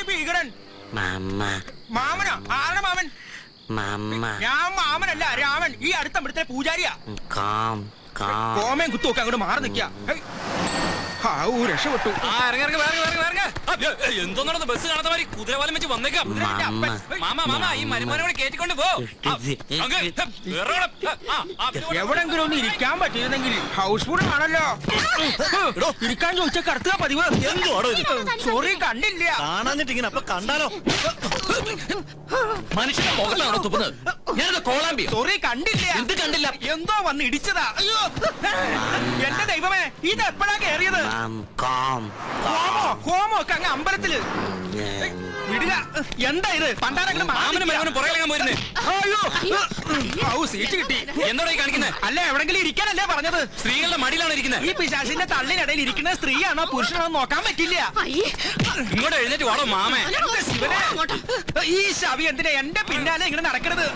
ഭീകരൻ മാമനാ? ആരുടെ മാമൻ? ഞാൻ മാമനല്ല, രാമൻ. ഈ അടുത്ത ഇവിടുത്തെ പൂജാരിയാ. കോമയും കുത്തുമൊക്കെ അങ്ങോട്ട് മാറി നിൽക്കാ. രക്ഷപ്പെട്ടു. എന്തോന്നാണ് ബസ് കാണാത്ത മാതിരി കുതിരവാലം വെച്ച് വന്നേക്കാം. ഈ മരുമോനെ കേറ്റിക്കൊണ്ട് പോ. എവിടെങ്കിലും ഒന്ന് ഇരിക്കാൻ പറ്റിയിരുന്നെങ്കിൽ. ഹൗസ്ഫുൾ ആണല്ലോ. ഇരിക്കാൻ ചോദിച്ചാൽ കടത്തുക പതിവ്. സോറി, കണ്ടില്ല. കാണാഞ്ഞിട്ട് ഇങ്ങനെ അപ്പൊ കണ്ടാലോ? മനുഷ്യന്റെ മുകളിലാണോ തുപ്പുന്നത്? ഞാനത് കോളാമ്പി. സോറി, കണ്ടില്ല. എന്ത് കണ്ടില്ല? എന്തോ വന്ന് ഇടിച്ചതാ. അയ്യോ എന്റെ ദൈവമേ, ഇത് എപ്പോഴാ കേറിയത്? കോമോ ഒക്കെ അങ്ങ് അമ്പലത്തില്. വിടുക. എന്താ ഇത്? പണ്ടാരെങ്കിലും പുറകിലെങ്ങാൻ പോയിരുന്നേ. സീറ്റ് കിട്ടി. എന്തോടാ കാണിക്കുന്നത്? അല്ല, എവിടെങ്കിലും ഇരിക്കാനല്ലേ പറഞ്ഞത്? സ്ത്രീകളുടെ മടിയിലാണ് ഇരിക്കുന്നത്. ഈ പിശാചിന്റെ തള്ളിനിടയിൽ ഇരിക്കുന്ന സ്ത്രീയാണോ പുരുഷനാണോ നോക്കാൻ പറ്റില്ല. ഇങ്ങോട്ട് എഴുന്നേറ്റ് വാടോ മാമേ. ഈ ശവി എന്തിനാ എന്റെ പിന്നാലെ ഇങ്ങനെ നടക്കണത്?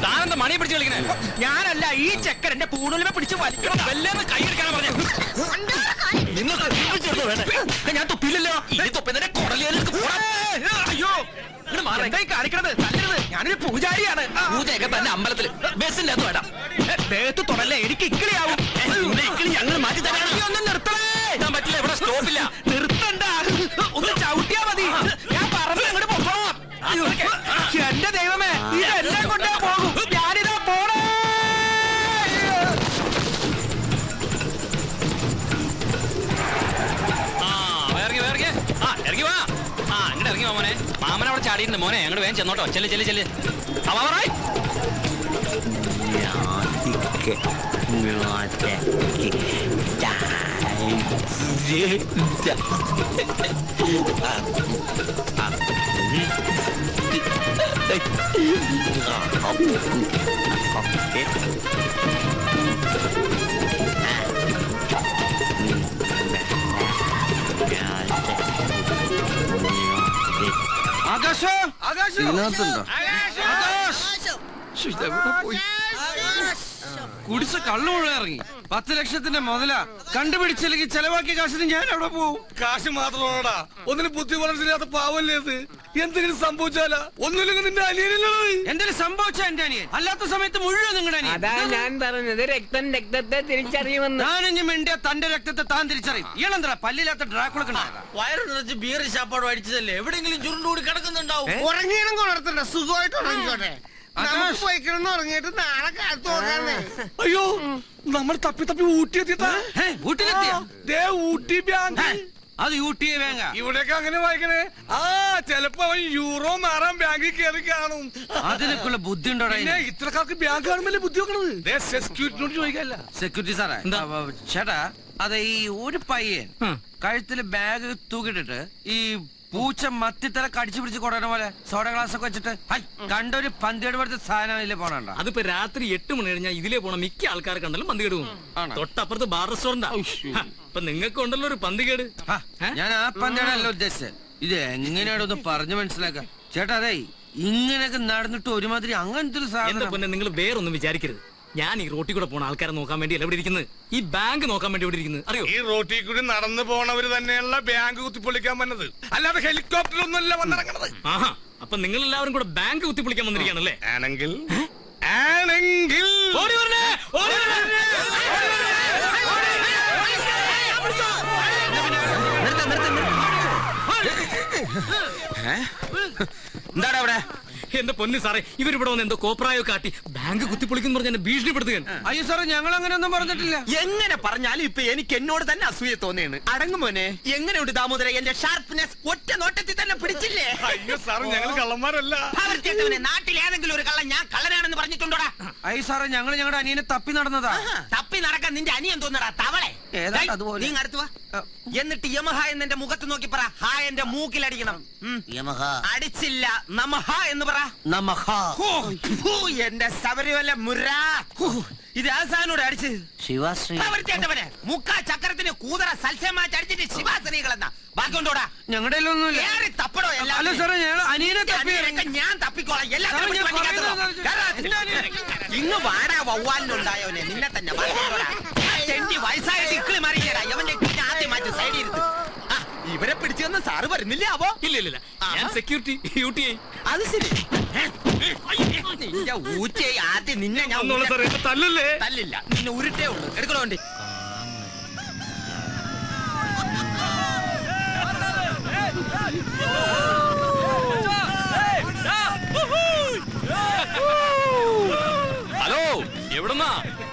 താനെന്താ മണി പിടിച്ച് കളിക്കണേ? ഞാനല്ല, ഈ ചെക്കൻ എന്റെ പൂണൂലിനെ പിടിച്ച് വലിക്കണം. വല്ലേന്ന് കൈ എടുക്കാനാ പറഞ്ഞു. ഞാൻ തൊപ്പില്ലല്ലോ. അയ്യോ, എന്തായി കാണിക്കണത്? തല്ലരുത്. ഞാനൊരു പൂജാരിയാണ്. പൂജയൊക്കെ തന്നെ അമ്പലത്തില്. ബസ്സിന്റെ അത് വേണം. ദേഹത്ത് തൊടല്ലേ, എനിക്ക് ഇക്കിളിയാവും. ഞങ്ങൾ മാറ്റി തരാം. ഒന്നും നിർത്തണേ. പറ്റില്ല, ഇവിടെ സ്റ്റോപ്പില്ല. നിർത്തണ്ട, ഒന്ന് ചവിട്ടിയാ മതി. ഞാൻ പറഞ്ഞു അങ്ങോട്ട് പോകണം. എന്റെ ദൈവമേ, ഇതെല്ലാം കൊണ്ടേ പോകും. ഞാനിതാ പോണേ. ഇറങ്ങി വാ. അങ്ങോട്ട് ഇറങ്ങി വാ മോനെ. മാമൻ അവിടെ ചാടിയിട്ടുണ്ട് മോനെ. അങ്ങോട്ട് വേഗം ചെന്നോട്ടോ. ചെല്ല് ചെല്ല് ചെല്ല്. കുടിച്ച കള്ളു മുഴുവൻ ഇറങ്ങി. 10 ലക്ഷത്തിന്റെ മുതല കണ്ടുപിടിച്ചില്ലെങ്കിൽ ചെലവാക്കിയ കാശിന് ഞാൻ അവിടെ പോവും. കാശ് മാത്രമാണോടാ? ഒന്നിന് ബുദ്ധി വളർച്ചില്ലാത്ത പാവല്ലേ ഇത്? എന്തെങ്കിലും സംഭവിച്ചാലാ? ഒന്നുമില്ലെങ്കിൽ നിന്റെ അനിയനല്ലേ? എന്തെങ്കിലും സംഭവിച്ച എന്റെ അനിയൻ, അല്ലാത്ത സമയത്ത് മുഴുവൻ നിങ്ങളുടെ അനിയൻ. അതാ ഞാൻ പറഞ്ഞത്, രക്തം രക്തത്തെ തിരിച്ചറിയുമെന്ന്. ഞാനിഞ്ഞ് മിണ്ടിയ തന്റെ രക്തത്തെ താൻ തിരിച്ചറിയും. ഇയാളെന്താ പല്ലില്ലാത്ത ഡ്രാക്കുളക്കണ? വയറ് നിറച്ച് ബീർ ശാപ്പാട് അടിച്ചതല്ലേ? എവിടെയെങ്കിലും ചുരുണ്ടുകൂടി കിടക്കുന്നുണ്ടാവും. ഉറങ്ങിയാണെങ്കിൽ ഉണർത്തണ്ട, സുഖമായിട്ട് ഉറങ്ങിക്കോട്ടെ. പോയിക്കണം ഉറങ്ങിയിട്ട് നാളെ കാലത്ത് നോക്കാന്നേ. അയ്യോ, നമ്മൾ തപ്പി തപ്പി ഊട്ടിയെത്തിട്ടാ. ഊട്ടി ബാങ്ക്. അത് ഊട്ടിയെ വേങ്ങ. ഇവിടെയൊക്കെ അങ്ങനെ വായിക്കണേ. ചെലപ്പോ അവൻ യൂറോ മാറാൻ ബാങ്കിൽ കയറി കാണും. അതിനൊക്കെയുള്ള ബുദ്ധി ഉണ്ടോ? ഇത്രക്കാർക്ക് ബാങ്ക് കാണുമ്പല്ലേ ബുദ്ധി വെക്കണത്? സെക്യൂരിറ്റിനോട് ചോദിക്കല്ല. സെക്യൂരിറ്റി സാറേ, ചേട്ടാ, അതെ, ഈ ഒരു പയ്യൻ കഴുത്തില് ബാഗ് തൂക്കിട്ടിട്ട് ഈ പൂച്ച മത്തിത്തല കടിച്ചു പിടിച്ച് കൊണ്ടുവരുന്ന പോലെ സോഡ ഗ്ലാസ് ഒക്കെ വെച്ചിട്ട് കണ്ടൊരു പന്തിയുടെ പോലത്തെ സാധനം ഇതിലെ പോണണ്ട. അതിപ്പോ രാത്രി 8 മണി കഴിഞ്ഞാൽ ഇതിലേ പോണ മിക്ക ആൾക്കാർ കണ്ടാലും പന്തികേട് പോകും. തൊട്ടപ്പുറത്ത് ബാർ റെസ്റ്റോറന്റാ. അപ്പൊ നിങ്ങൾക്ക് ഉണ്ടല്ലോ ഒരു പന്തികേട്. ഞാൻ ആ പന്തികേടല്ല ഉദ്ദേശിച്ചത്. ഇത് എങ്ങനെയാണൊന്ന് പറഞ്ഞു മനസ്സിലാക്കാം ചേട്ടാ. അതെ, ഇങ്ങനെയൊക്കെ നടന്നിട്ട് ഒരുമാതിരി അങ്ങനത്തെ ഒരു സാധനം. നിങ്ങൾ വേറൊന്നും വിചാരിക്കരുത്. ഞാൻ ഈ റോട്ടിൽ കൂടെ പോണ ആൾക്കാരെ നോക്കാൻ വേണ്ടി എവിടെ ഇരിക്കുന്നത്? ഈ ബാങ്ക് നോക്കാൻ വേണ്ടി എവിടെ ഇരിക്കുന്നത് അറിയോ? ഈ റോട്ടിൽ കൂടി നടന്നു പോണവര് തന്നെയുള്ള ബാങ്ക് കുത്തിപ്പൊളിക്കാൻ വന്നത്, അല്ലാതെ ഹെലികോപ്റ്ററൊന്നുമല്ല വന്നിറങ്ങണത്. ആഹാ, അപ്പൊ നിങ്ങൾ എല്ലാവരും കൂടെ ബാങ്ക് കുത്തിപ്പൊളിക്കാൻ വന്നിരിക്കുകയാണല്ലേ? ആണെങ്കിൽ എന്താടാ അവിടെ? എന്റെ പൊന്നു സാറേ, ഇവരിവിടെ വന്ന് എന്തോ കോപ്രായോ കാട്ടി ബാങ്ക് കുത്തിപ്പൊളിക്കുന്നു പറഞ്ഞ എന്നെ ഭീഷണിപ്പെടുത്തുകയാണ്. അയ്യോ സാറേ, ഞങ്ങൾ അങ്ങനെയൊന്നും പറഞ്ഞിട്ടില്ല. എങ്ങനെ പറഞ്ഞാലും ഇപ്പൊ എനിക്ക് എന്നോട് തന്നെ അസൂയ തോന്നിയാണ്. അടങ്ങുമോനെ, എങ്ങനെയുണ്ട് ദാമോദര? എന്റെ ഷാർപ്പ്നെസ് ഒറ്റ നോട്ടത്തിൽ തന്നെ പിടിച്ചില്ലേ? അയ്യോ സാർ, ഞങ്ങൾ കള്ളന്മാരല്ല. നാട്ടിൽ ഏതെങ്കിലും ഒരു കള്ളൻ ഞാൻ കള്ളനാണെന്ന് പറഞ്ഞിട്ടുണ്ടോടാ? ഐ സാറേ ഞങ്ങൾ ഞങ്ങളുടെ അനിയനെ തപ്പി നടന്നതാ. തപ്പി നടക്കാൻ നിന്റെ അനിയൻ തോന്നടാ തവളെ. ഏതാണ്ട് അതുപോലെ. നീ അടുത്ത് വാ. എന്നിട്ട് യമഹ എന്ന് എന്റെ മുഖത്ത് നോക്കി പറ. ഹാ എന്റെ മൂക്കിലടിക്കണം. അടിച്ചില്ല. നമഹ എന്ന് പറ. എന്റെ ശബരിമല മുര. ഇത് ആസാനോട് അടിച്ച് പ്രവർത്തിയേണ്ടവനെ മുക്കാ ചക്രത്തിന് കൂതറ സൽസ്യമാറ്റി അടിച്ചിട്ട് ശിവാസനികളെന്നാ ബാക്കി കൊണ്ടോടാ. ഞങ്ങളുടെ ഒന്നുമില്ല. തപ്പടോ എല്ലാം. അല്ല സാറേ ഞങ്ങൾ അനിയനെ തപ്പി. ഞാൻ തപ്പിക്കോളാം. ഇന്ന് വാടാ വവ്വാലിനുണ്ടായവനെ നിന്നെ തന്നെ ചെണ്ടി വയസ്സായിട്ട് ഇക്കിളി മാറിയില്ലടാ. എവന്റെ ഇക്കിളിനെ ആദ്യം മാറ്റി സൈഡിൽ ഇരുന്ന്. ഇവരെ പിടിച്ചു വന്ന് സാറ് വരുന്നില്ല ആവോ? ഇല്ല ഞാൻ സെക്യൂരിറ്റി ഡ്യൂട്ടി. അത് ശരി. നിന്റെ ഊറ്റയെ ആദ്യം നിന്നെ ഞാൻ തല്ലല്ലേ? തല്ലില്ല, നിന്നെ ഉരുട്ടേ ഉള്ളൂ. എടുക്കണോ വണ്ടി? ഹലോ, എവിടുന്നാ?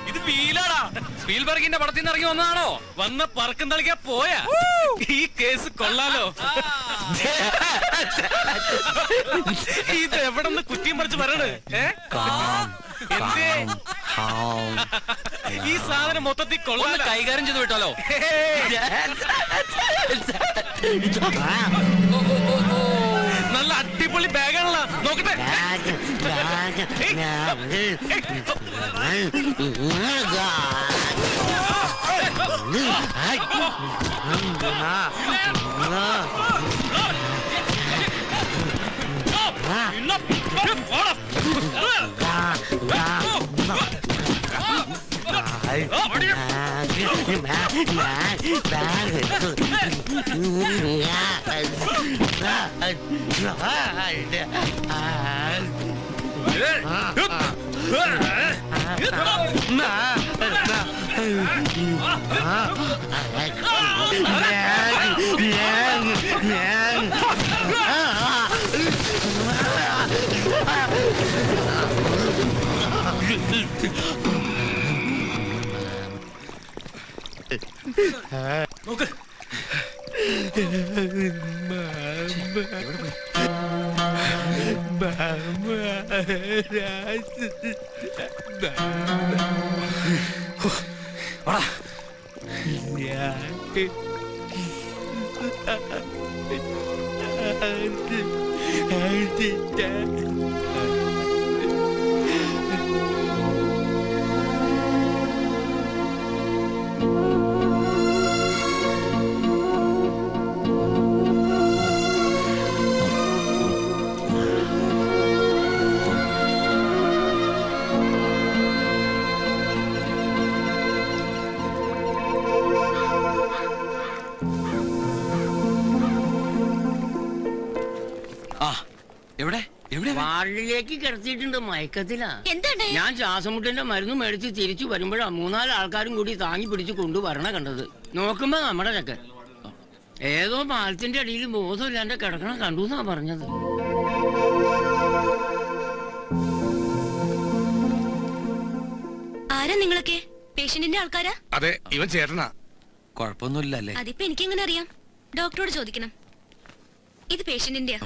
ഇത് വീലാടാ. സ്പീൽബർഗിന്റെ പടത്തിൽ നിന്ന് ഇറങ്ങി വന്നതാണോ? വന്ന പറക്കം തളിക്കാ പോയാ. ഈ കേസ് കൊള്ളാലോ. ഇത് എവിടെന്ന് കുറ്റിയും പറിച്ച് പറയണ്? ഈ സാധനം മൊത്തത്തിൽ കൊള്ളാലോ. കൈകാര്യം ചെയ്ത് വിട്ടാലോ? നല്ല അടിപൊളി ബാഗാണല്ലോ. നോക്കട്ടെ. നോക്ക്. വാർഡിലേക്ക് കിടത്തിയിട്ടുണ്ട്. മയക്കത്തിലാ. എന്താണ്? ഞാൻ ശ്വാസമുട്ടിന്റെ മരുന്ന് മേടിച്ച് തിരിച്ചു വരുമ്പോഴാ 3-4 ആൾക്കാരും കൂടി താങ്ങി പിടിച്ച് കൊണ്ടുവരണ കണ്ടത്. നോക്കുമ്പോ നമ്മുടെ ചക്കൻ ഏതോ പാലത്തിന്റെ അടിയിൽ ബോധമില്ലാണ്ട് കിടക്കണം കണ്ടു എന്നാ പറഞ്ഞത്. ആരാ നിങ്ങളൊക്കെ? പേഷ്യന്റിന്റെ ആൾക്കാരാ? അതെ, ഇവൻ ചേട്ടനാ. കുഴപ്പമൊന്നുമില്ല അല്ലേ? അതിപ്പോ എനിക്കെങ്ങനെ അറിയാം? ഡോക്ടറോട് ചോദിക്കണം. ഇത് പേഷ്യന്റിന്റെയാ.